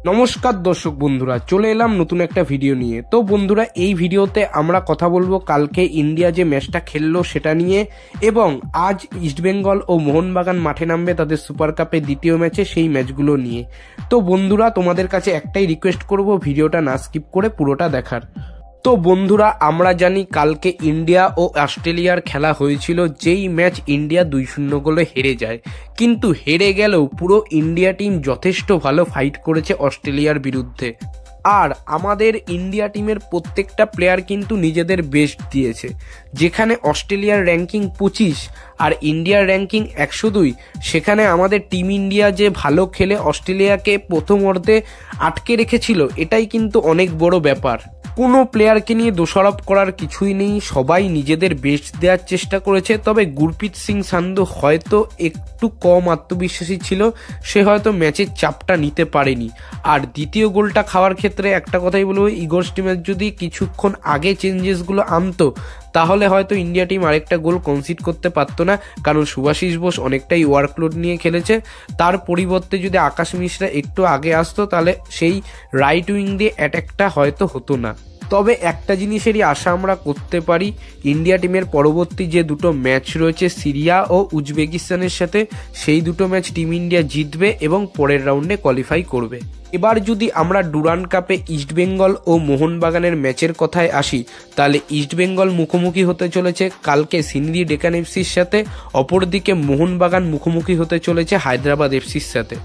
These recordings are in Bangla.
নমস্কার দর্শক বন্ধুরা, চলে এলাম নতুন একটা ভিডিও নিয়ে। তো বন্ধুরা, এই ভিডিওতে আমরা কথা বলবো কালকে ইন্ডিয়া যে ম্যাচটা খেললো সেটা নিয়ে, এবং আজ ইস্টবেঙ্গল ও মোহনবাগান মাঠে নামবে তাদের সুপার কাপের দ্বিতীয় ম্যাচে, সেই ম্যাচগুলো নিয়ে। তো বন্ধুরা, তোমাদের কাছে একটাই রিকোয়েস্ট করব, ভিডিওটা না স্কিপ করে পুরোটা দেখার। তো বন্ধুরা, আমরা জানি কালকে ইন্ডিয়া ও অস্ট্রেলিয়ার খেলা হয়েছিল, যেই ম্যাচ ইন্ডিয়া 2-0 গোলে হেরে যায়। কিন্তু হেরে গেলেও পুরো ইন্ডিয়া টিম যথেষ্ট ভালো ফাইট করেছে অস্ট্রেলিয়ার বিরুদ্ধে। আর আমাদের ইন্ডিয়া টিমের প্রত্যেকটা প্লেয়ার কিন্তু নিজেদের বেস্ট দিয়েছে। যেখানে অস্ট্রেলিয়ার র্যাঙ্কিং 25 আর ইন্ডিয়ার র্যাঙ্কিং 102, সেখানে আমাদের টিম ইন্ডিয়া যে ভালো খেলে অস্ট্রেলিয়াকে প্রথম অর্ধে আটকে রেখেছিল, এটাই কিন্তু অনেক বড় ব্যাপার। কোনো প্লেয়ারকে নিয়ে দোষারোপ করার কিছুই নেই, সবাই নিজেদের বেস্ট দেওয়ার চেষ্টা করেছে। তবে গুরপ্রীত সিং সান্ধু হয়তো একটু কম আত্মবিশ্বাসী ছিল, সে হয়তো ম্যাচের চাপটা নিতে পারেনি। আর দ্বিতীয় গোলটা খাওয়ার ক্ষেত্রে একটা কথাই বলবো, ইগর স্টিমার যদি কিছুক্ষণ আগে চেঞ্জেসগুলো আনতো, তাহলে হয়তো ইন্ডিয়া টিম আরেকটা গোল কনসিড করতে পারতো না। কারণ শুভাশিস বোস অনেকটাই ওয়ার্কলোড নিয়ে খেলেছে, তার পরিবর্তে যদি আকাশ মিশ্রা একটু আগে আসতো, তাহলে সেই রাইট উইং দিয়ে অ্যাটাকটা হয়তো হতো না। তবে একটা জিনিসেরই আশা আমরা করতে পারি, ইন্ডিয়া টিমের পরবর্তী যে দুটো ম্যাচ রয়েছে সিরিয়া ও উজবেকিস্তানের সাথে, সেই দুটো ম্যাচ টিম ইন্ডিয়া জিতবে এবং পরের রাউন্ডে কোয়ালিফাই করবে। এবার যদি আমরা ডুরান্ড কাপে ইস্টবেঙ্গল ও মোহনবাগানের ম্যাচের কথায় আসি, তাহলে ইস্টবেঙ্গল মুখোমুখি হতে চলেছে কালকে সিন্ধি ডেকান এফসির সাথে, অপরদিকে মোহনবাগান মুখোমুখি হতে চলেছে হায়দ্রাবাদ এফসির সাথে।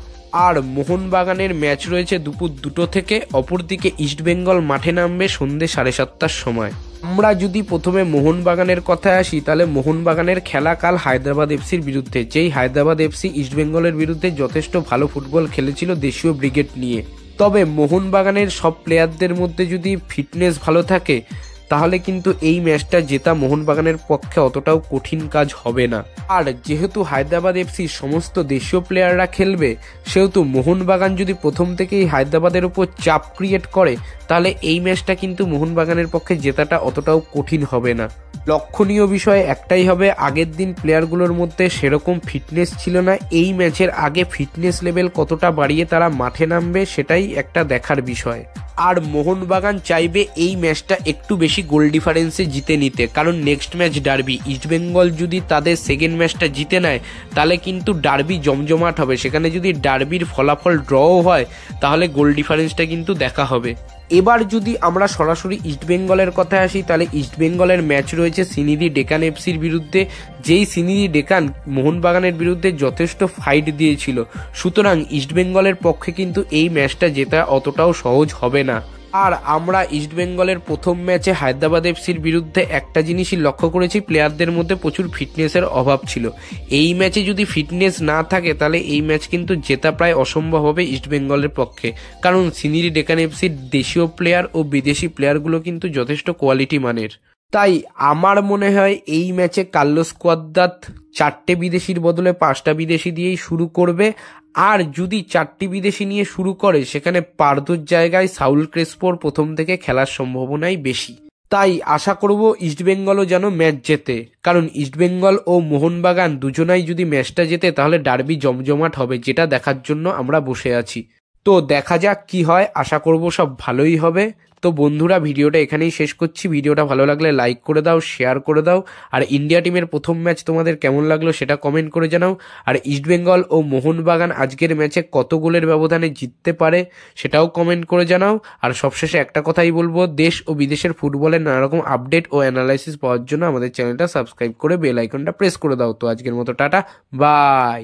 আর মোহনবাগানের ম্যাচ রয়েছে দুপুর 2টো থেকে, অপরদিকে ইস্টবেঙ্গল মাঠে নামবে সন্ধ্যে 7:30টার সময়। আমরা যদি প্রথমে মোহনবাগানের কথায় আসি, তাহলে মোহনবাগানের খেলা কাল হায়দ্রাবাদ এফসির বিরুদ্ধে, যেই হায়দ্রাবাদ এফসি ইস্টবেঙ্গলের বিরুদ্ধে যথেষ্ট ভালো ফুটবল খেলেছিল দেশীয় ব্রিগেড নিয়ে। তবে মোহনবাগানের সব প্লেয়ারদের মধ্যে যদি ফিটনেস ভালো থাকে, তাহলে কিন্তু এই ম্যাচটা জেতা মোহনবাগানের পক্ষে অতটাও কঠিন কাজ হবে না। আর যেহেতু হায়দ্রাবাদ এফসির সমস্ত দেশীয় প্লেয়াররা খেলবে, সেহেতু মোহনবাগান যদি প্রথম থেকেই হায়দ্রাবাদের উপর চাপ ক্রিয়েট করে, তাহলে এই ম্যাচটা কিন্তু মোহনবাগানের পক্ষে জেতাটা অতটাও কঠিন হবে না। লক্ষণীয় বিষয় একটাই হবে, আগের দিন প্লেয়ারগুলোর মধ্যে সেরকম ফিটনেস ছিল না। এই ম্যাচের আগে ফিটনেস লেভেল কতটা বাড়িয়ে তারা মাঠে নামবে, সেটাই একটা দেখার বিষয়। আর মোহনবাগান চাইবে এই ম্যাচটা একটু বেশি গোল ডিফারেন্সে জিতে নিতে, কারণ নেক্সট ম্যাচ ডার্বি। ইস্টবেঙ্গল যদি তাদের সেকেন্ড ম্যাচটা জিতে নেয়, তাহলে কিন্তু ডার্বি জমজমাট হবে। সেখানে যদি ডার্বির ফলাফল ড্রও হয়, তাহলে গোল ডিফারেন্সটা কিন্তু দেখা হবে। এবার যদি আমরা সরাসরি ইস্টবেঙ্গলের কথায় আসি, তাহলে ইস্টবেঙ্গলের ম্যাচ রয়েছে সিনিদি ডেকান এফসির বিরুদ্ধে, যেই সিনিদি ডেকান মোহনবাগানের বিরুদ্ধে যথেষ্ট ফাইট দিয়েছিল। সুতরাং ইস্টবেঙ্গলের পক্ষে কিন্তু এই ম্যাচটা জেতা অতটাও সহজ হবে না। আর আমরা ইস্টবেঙ্গলের প্রথম ম্যাচে হায়দ্রাবাদ এফসির বিরুদ্ধে একটা জিনিসই লক্ষ্য করেছি, প্লেয়ারদের মধ্যে প্রচুর ফিটনেসের অভাব ছিল। এই ম্যাচে যদি ফিটনেস না থাকে, তাহলে এই ম্যাচ কিন্তু জেতা প্রায় অসম্ভব হবে ইস্টবেঙ্গলের পক্ষে। কারণ সিনিরি ডেকান এফসির দেশীয় প্লেয়ার ও বিদেশি প্লেয়ারগুলো কিন্তু যথেষ্ট কোয়ালিটি মানের। তাই আমার মনে হয় এই ম্যাচে কার্লোস কোয়াদ্রাত 4টে বিদেশির বদলে 5টা বিদেশি দিয়েই শুরু করবে। আর যদি 4টি বিদেশি নিয়ে শুরু করে, সেখানে পার্দোর জায়গায় সাউল ক্রেসপোর প্রথম থেকে খেলার সম্ভাবনাই বেশি। তাই আশা করব ইস্টবেঙ্গলও যেন ম্যাচ জেতে, কারণ ইস্টবেঙ্গল ও মোহনবাগান দুজনাই যদি ম্যাচটা জেতে, তাহলে ডার্বি জমজমাট হবে, যেটা দেখার জন্য আমরা বসে আছি। তো দেখা যাক কি হয়, আশা করব সব ভালোই হবে। তো বন্ধুরা, ভিডিওটা এখানেই শেষ করছি। ভিডিওটা ভালো লাগলে লাইক করে দাও, শেয়ার করে দাও। আর ইন্ডিয়া টিমের প্রথম ম্যাচ তোমাদের কেমন লাগলো সেটা কমেন্ট করে জানাও। আর ইস্টবেঙ্গল ও মোহনবাগান আজকের ম্যাচে কত গোলের ব্যবধানে জিততে পারে সেটাও কমেন্ট করে জানাও। আর সবশেষে একটা কথাই বলবো, দেশ ও বিদেশের ফুটবলের নানা রকম আপডেট ও অ্যানালাইসিস পাওয়ার জন্য আমাদের চ্যানেলটা সাবস্ক্রাইব করে বেল আইকনটা প্রেস করে দাও। তো আজকের মতো টাটা, বাই।